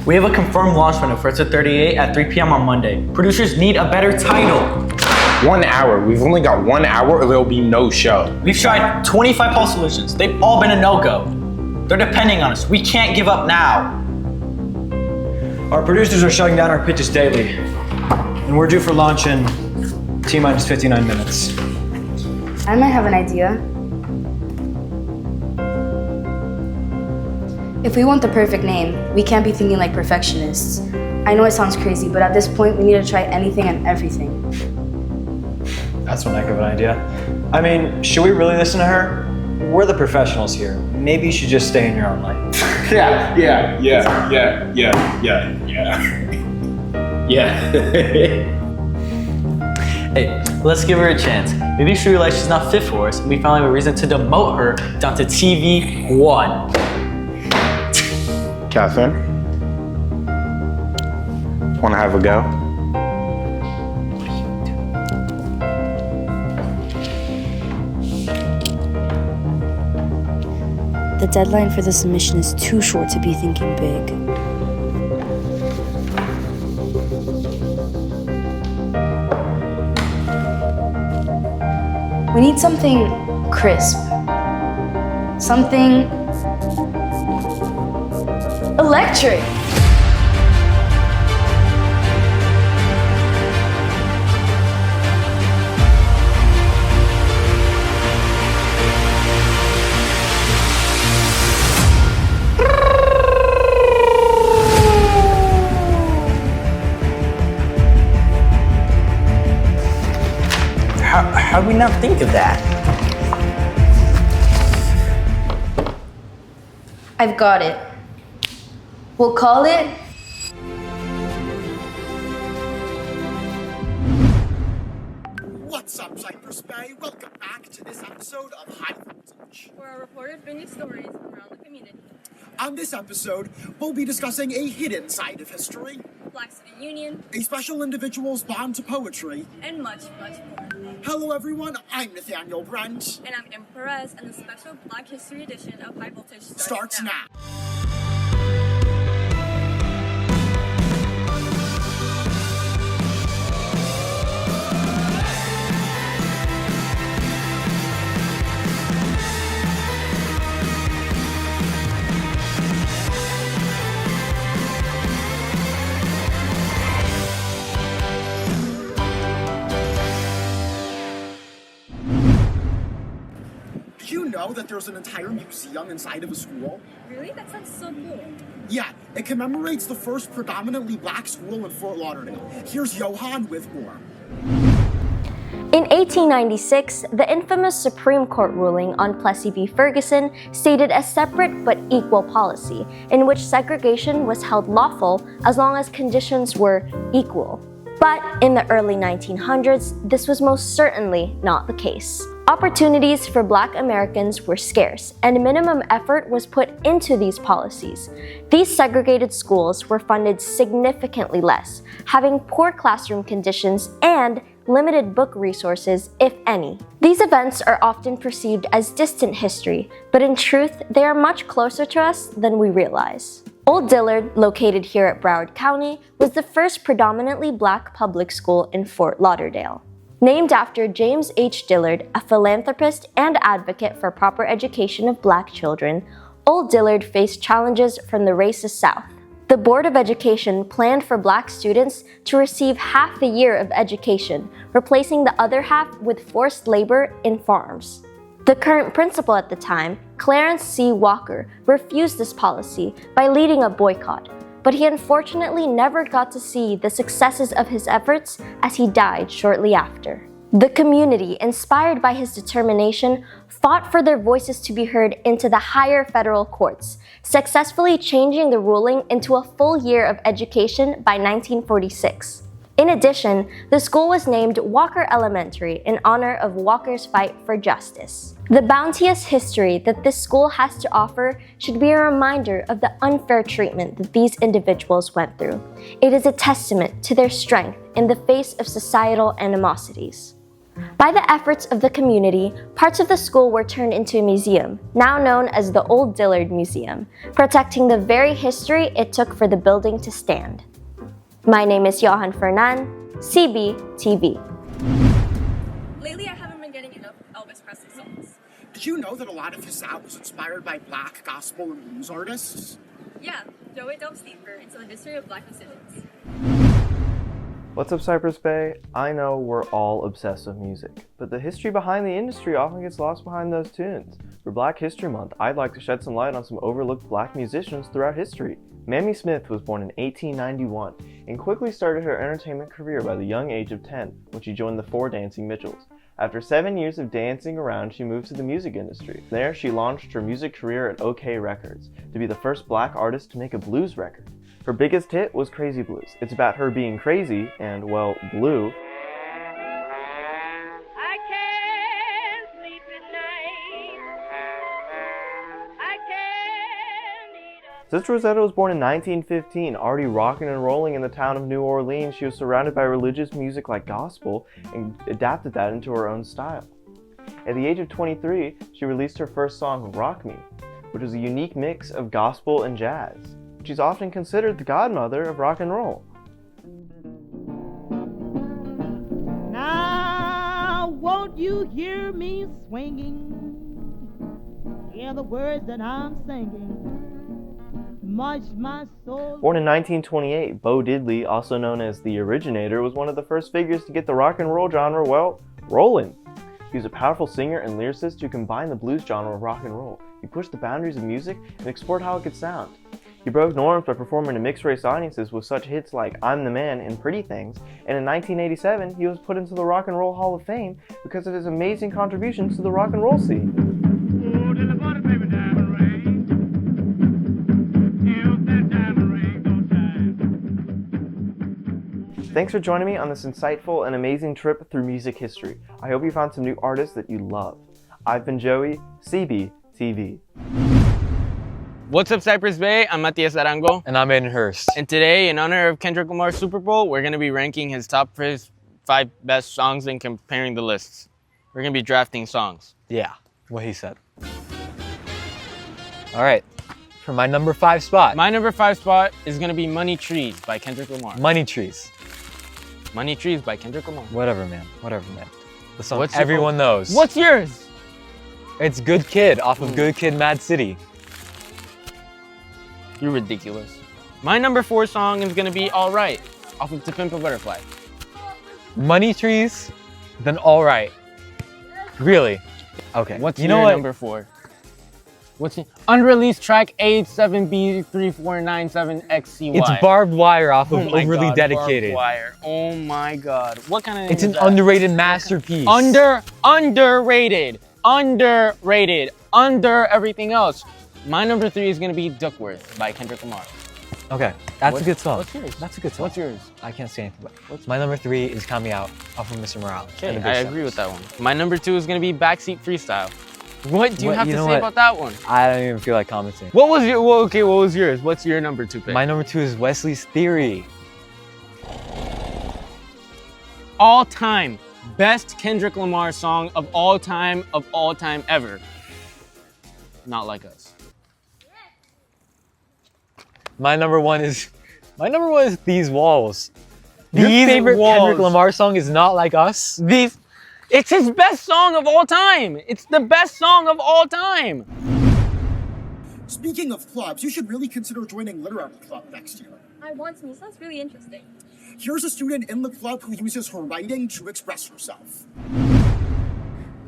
We have a confirmed launch window for Episode 38 at 3 p.m. on Monday. Producers need a better title. 1 hour. We've only got 1 hour or there'll be no show. We've tried 25 poll solutions. They've all been a no-go. They're depending on us. We can't give up now. Our producers are shutting down our pitches daily, and we're due for launch in T-minus 59 minutes. I might have an idea. If we want the perfect name, we can't be thinking like perfectionists. I know it sounds crazy, but at this point, we need to try anything and everything. That's one heck of an idea. I mean, should we really listen to her? We're the professionals here. Maybe you should just stay in your own lane. Yeah. Hey, let's give her a chance. Maybe she realizes she's not fit for us, and we finally have a reason to demote her down to TV1. Catherine, wanna have a go? The deadline for the submission is too short to be thinking big. We need something crisp. Something electric. How do we not think of that? I've got it. We'll call it What's up, Cypress Bay? Welcome back to this episode of High Voltage. Where our reporters bring you stories around the community. On this episode, we'll be discussing a hidden side of history, Black Student Union, a special individual's bond to poetry. and much, much more. Hello, everyone. I'm Nathaniel Brent. And I'm Em Perez, and the special Black History edition of High Voltage Starts now. Do you know that there's an entire museum inside of a school? Really? That sounds so cool. Yeah, it commemorates the first predominantly black school in Fort Lauderdale. Here's Johan with more. In 1896, the infamous Supreme Court ruling on Plessy v. Ferguson stated a separate but equal policy in which segregation was held lawful as long as conditions were equal. But in the early 1900s, this was most certainly not the case. Opportunities for Black Americans were scarce, and minimum effort was put into these policies. These segregated schools were funded significantly less, having poor classroom conditions and limited book resources, if any. These events are often perceived as distant history, but in truth, they are much closer to us than we realize. Old Dillard, located here at Broward County, was the first predominantly Black public school in Fort Lauderdale. Named after James H. Dillard, a philanthropist and advocate for proper education of Black children, Old Dillard faced challenges from the racist South. The Board of Education planned for Black students to receive half the year of education, replacing the other half with forced labor in farms. The current principal at the time, Clarence C. Walker, refused this policy by leading a boycott, but he unfortunately never got to see the successes of his efforts as he died shortly after. The community, inspired by his determination, fought for their voices to be heard into the higher federal courts, successfully changing the ruling into a full year of education by 1946. In addition, the school was named Walker Elementary in honor of Walker's fight for justice. The bounteous history that this school has to offer should be a reminder of the unfair treatment that these individuals went through. It is a testament to their strength in the face of societal animosities. By the efforts of the community, parts of the school were turned into a museum, now known as the Old Dillard Museum, protecting the very history it took for the building to stand. My name is Johan Fernan, CBTV. Lately, I haven't been getting enough Elvis Presley songs. Did you know that a lot of his sound was inspired by black gospel and blues artists? Yeah, Joey delves deeper into the history of black musicians. What's up, Cypress Bay? I know we're all obsessed with music, but the history behind the industry often gets lost behind those tunes. For Black History Month, I'd like to shed some light on some overlooked black musicians throughout history. Mamie Smith was born in 1891 and quickly started her entertainment career by the young age of 10 when she joined the Four Dancing Mitchells. After 7 years of dancing around, she moved to the music industry. There, she launched her music career at OK Records to be the first black artist to make a blues record. Her biggest hit was Crazy Blues. It's about her being crazy and, well, blue. I can't sleep at night. I can't eat. Sister Rosetta was born in 1915, already rocking and rolling in the town of New Orleans. She was surrounded by religious music like gospel and adapted that into her own style. At the age of 23, she released her first song, Rock Me, which was a unique mix of gospel and jazz. She's often considered the godmother of rock and roll. Now, won't you hear me swinging? Hear the words that I'm singing. Much my soul. Born in 1928, Bo Diddley, also known as the Originator, was one of the first figures to get the rock and roll genre, well, rolling. He was a powerful singer and lyricist who combined the blues genre with rock and roll. He pushed the boundaries of music and explored how it could sound. He broke norms by performing to mixed-race audiences with such hits like I'm the Man and Pretty Things, and in 1987 he was put into the Rock and Roll Hall of Fame because of his amazing contributions to the rock and roll scene. Thanks for joining me on this insightful and amazing trip through music history. I hope you found some new artists that you love. I've been Joey, CBTV. What's up, Cypress Bay? I'm Matias Arango. And I'm Aiden Hurst. And today, in honor of Kendrick Lamar's Super Bowl, we're going to be ranking his top 5 best songs and comparing the lists. We're going to be drafting songs. Yeah, what he said. All right, for my number 5 spot. My number 5 spot is going to be Money Trees by Kendrick Lamar. Money Trees. Money Trees by Kendrick Lamar. Whatever, man. Whatever, man. The song What's everyone knows. What's yours? It's Good Kid off of Good Kid, Mad City. You're ridiculous. My number 4 song is gonna be All Right, off of To Pimp a Butterfly. Money Trees, then All Right. Really? Okay. What's you your know what? number 4? What's your unreleased track A7B3497XCY? It's Barbed Wire off of Oh my Overly God, Dedicated. Barbed Wire. Oh my God. What kind of name It's is an that? underrated masterpiece. Underrated. Under everything else. My number 3 is gonna be Duckworth by Kendrick Lamar. Okay, that's a good song. What's yours? That's a good song. What's yours? I can't say anything about it. My number 3 is Count Me Out off of Mr. Morales. Okay, and the Big I Steppers. agree with that one. My number 2 is gonna be Backseat Freestyle. What do you What- have you to know say what? about that one? I don't even feel like commenting. What was your, well, okay, what was yours? What's your number 2 pick? My number 2 is Wesley's Theory. All time best Kendrick Lamar song of all time ever. Not Like Us. My number one is These Walls. These Your favorite Walls. Kendrick Lamar song is Not Like Us? It's his best song of all time. It's the best song of all time. Speaking of clubs, you should really consider joining Literary Club next year. I want to. Sounds really interesting. Here's a student in the club who uses her writing to express herself.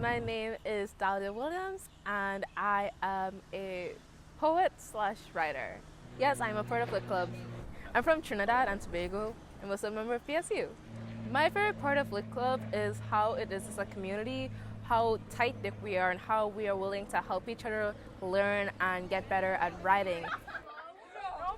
My name is Dahlia Williams, and I am a poet/writer. Yes, I'm a part of the club. I'm from Trinidad and Tobago and was a member of PSU. My favorite part of Lit Club is how it is as a community, how tight-knit we are, and how we are willing to help each other learn and get better at writing.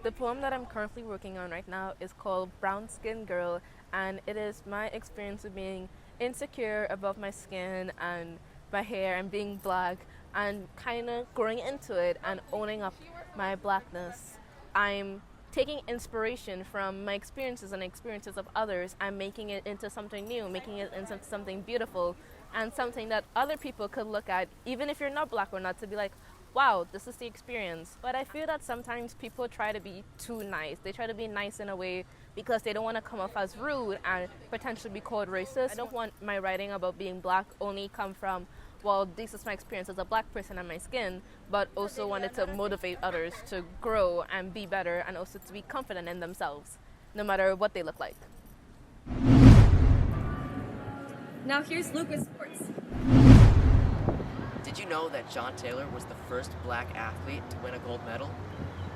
The poem that I'm currently working on right now is called Brown Skin Girl, and it is my experience of being insecure about my skin and my hair and being black and kind of growing into it and owning up my blackness. I'm taking inspiration from my experiences and experiences of others and making it into something new, making it into something beautiful and something that other people could look at, even if you're not Black or not, to be like, wow, this is the experience. But I feel that sometimes people try to be too nice. They try to be nice in a way because they don't want to come off as rude and potentially be called racist. I don't want my writing about being Black only come from, well, this is my experience as a Black person and my skin, but also wanted to motivate others to grow and be better and also to be confident in themselves, no matter what they look like. Now here's Luke with sports. Did you know that John Taylor was the first Black athlete to win a gold medal?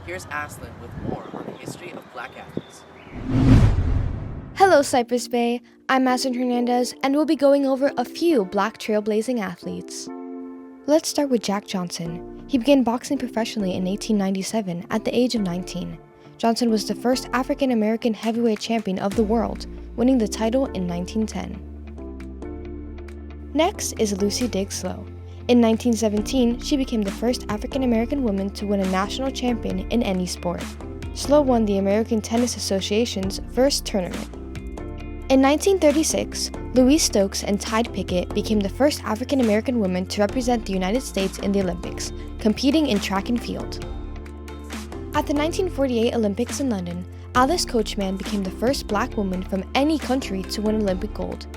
Here's Aslan with more on the history of Black athletes. Hello, Cypress Bay. I'm Aslan Hernandez, and we'll be going over a few Black trailblazing athletes. Let's start with Jack Johnson. He began boxing professionally in 1897 at the age of 19. Johnson was the first African American heavyweight champion of the world, winning the title in 1910. Next is Lucy Diggs Slow. In 1917, she became the first African American woman to win a national champion in any sport. Slow won the American Tennis Association's first tournament. In 1936, Louise Stokes and Tide Pickett became the first African American women to represent the United States in the Olympics, competing in track and field. At the 1948 Olympics in London, Alice Coachman became the first Black woman from any country to win Olympic gold.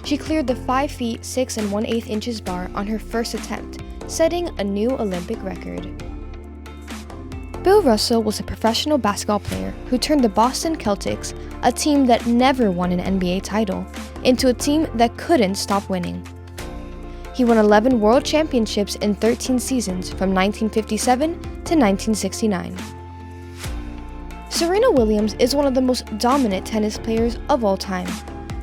She cleared the 5 feet 6 1/8 inches bar on her first attempt, setting a new Olympic record. Bill Russell was a professional basketball player who turned the Boston Celtics, a team that never won an NBA title, into a team that couldn't stop winning. He won 11 world championships in 13 seasons from 1957 to 1969. Serena Williams is one of the most dominant tennis players of all time.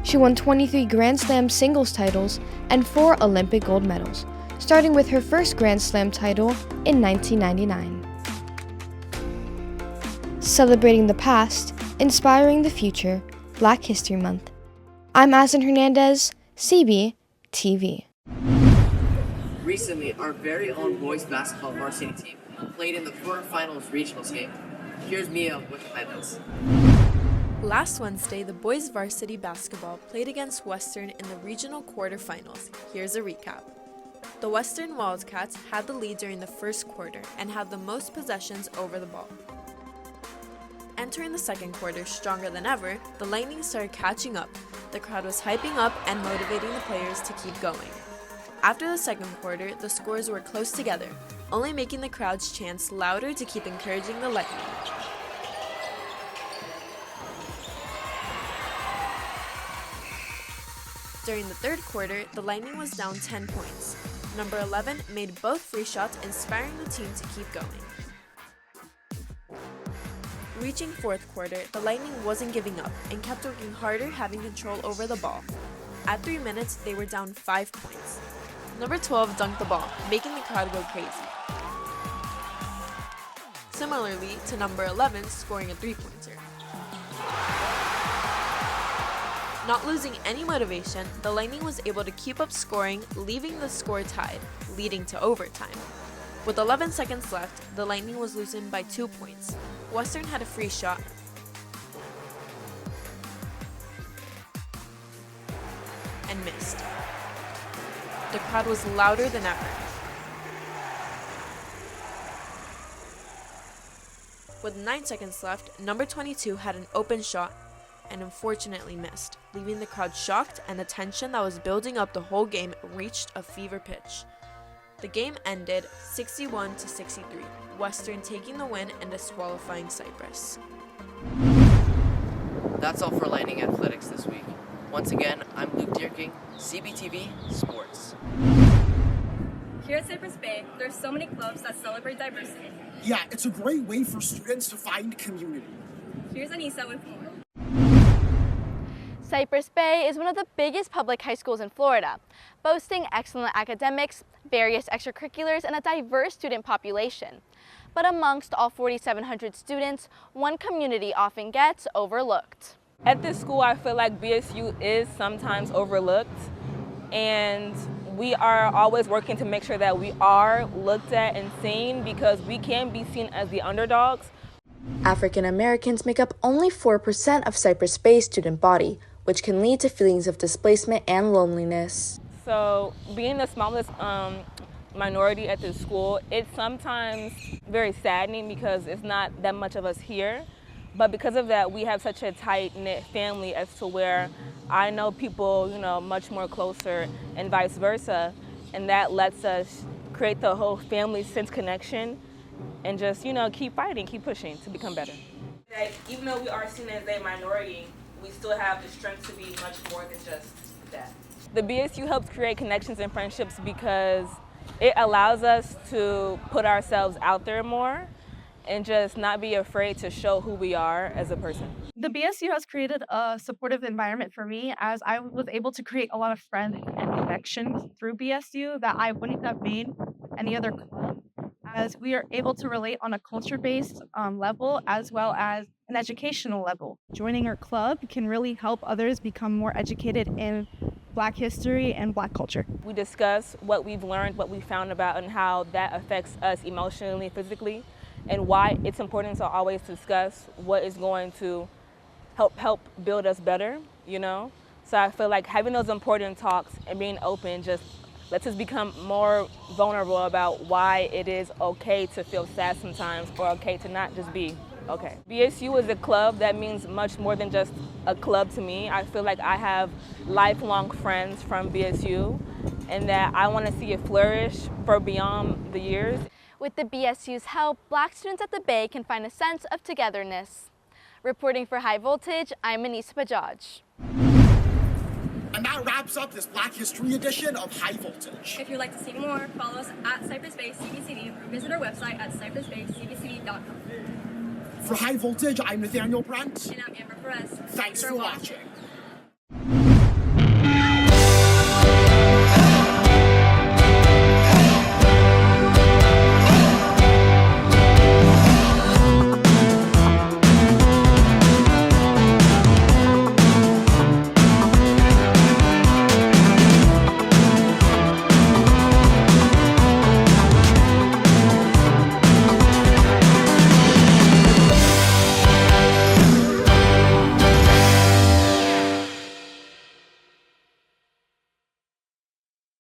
She won 23 Grand Slam singles titles and 4 Olympic gold medals, starting with her first Grand Slam title in 1999. Celebrating the past, inspiring the future, Black History Month. I'm Aslan Hernandez, CB TV. Recently, our very own boys basketball varsity team played in the quarterfinals regionals game. Here's Mia with the highlights. Last Wednesday, the boys varsity basketball played against Western in the regional quarterfinals. Here's a recap. The Western Wildcats had the lead during the first quarter and had the most possessions over the ball. Entering the second quarter stronger than ever, the Lightning started catching up. The crowd was hyping up and motivating the players to keep going. After the second quarter, the scores were close together, only making the crowd's chants louder to keep encouraging the Lightning. During the third quarter, the Lightning was down 10 points. Number 11 made both free shots, inspiring the team to keep going. Reaching fourth quarter, the Lightning wasn't giving up and kept working harder, having control over the ball. At 3 minutes, they were down 5 points. Number 12 dunked the ball, making the crowd go crazy. Similarly to number 11 scoring a 3-pointer. Not losing any motivation, the Lightning was able to keep up scoring, leaving the score tied, leading to overtime. With 11 seconds left, the Lightning was losing by 2 points. Western had a free shot and missed. The crowd was louder than ever. With 9 seconds left, number 22 had an open shot and unfortunately missed, leaving the crowd shocked, and the tension that was building up the whole game reached a fever pitch. The game ended 61-63, Western taking the win and disqualifying Cypress. That's all for Lightning Athletics this week. Once again, I'm Luke Dierking, CBTV Sports. Here at Cypress Bay, there's so many clubs that celebrate diversity. Yeah, it's a great way for students to find community. Here's Anissa with more. Cypress Bay is one of the biggest public high schools in Florida, boasting excellent academics, various extracurriculars, and a diverse student population. But amongst all 4,700 students, one community often gets overlooked. At this school, I feel like BSU is sometimes overlooked, and we are always working to make sure that we are looked at and seen, because we can be seen as the underdogs. African Americans make up only 4% of Cypress Bay's student body, which can lead to feelings of displacement and loneliness. So being the smallest minority at this school, it's sometimes very saddening because it's not that much of us here. But because of that, we have such a tight-knit family as to where I know people, much more closer and vice versa. And that lets us create the whole family sense connection and just, keep fighting, keep pushing to become better. That even though we are seen as a minority, we still have the strength to be much more than just that. The BSU helps create connections and friendships because it allows us to put ourselves out there more and just not be afraid to show who we are as a person. The BSU has created a supportive environment for me as I was able to create a lot of friends and connections through BSU that I wouldn't have made any other club, as we are able to relate on a culture-based level as well as an educational level. Joining our club can really help others become more educated in Black history and Black culture. We discuss what we've learned, what we found about, and how that affects us emotionally, physically, and why it's important to always discuss what is going to help build us better, So I feel like having those important talks and being open just lets us become more vulnerable about why it is okay to feel sad sometimes or okay to not just be okay. BSU is a club that means much more than just a club to me. I feel like I have lifelong friends from BSU and that I want to see it flourish for beyond the years. With the BSU's help, Black students at the Bay can find a sense of togetherness. Reporting for High Voltage, I'm Anissa Bajaj. And that wraps up this Black History edition of High Voltage. If you'd like to see more, follow us at Cypress Bay CBCD or visit our website at cypressbaycbcd.com. For High Voltage, I'm Nathaniel Brent. And I'm Amber Perez. Thanks for watching.